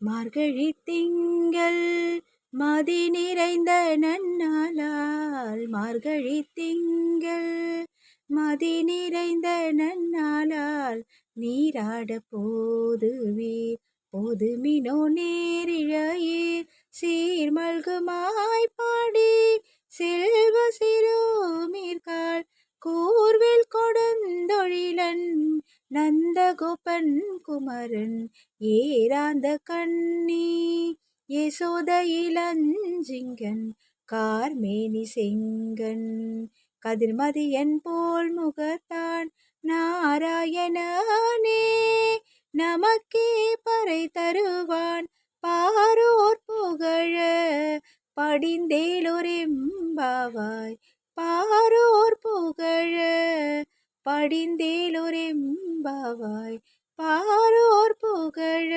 மார்கழி திங்கள் மதி நிறைந்த நன்னாளால், மார்கழி திங்கள் மதி நிறைந்த நன்னாளால், நீராட போதுவீர் போதுமினோ நேரிழையீர் சீர்மல்குமாய் பாடி, செல்வ சிறுமீர்காள் கூர்வில் கொடுந்தொழிலன் நந்தகோபன் குமரன் ஏராந்த கண்ணி யசோத இளஞ்சிங்கன் கார்மேனி செங்கண் கதிர்மதியன் போல் முகத்தான் நாராயணனே, நமக்கே பறை தருவான் பாரோர் புகழ படிந்தேலோரெம்பாவாய், பாரோர் புகழ படிந்தேலோரெம்பாவாய், பாரோர் புகழ.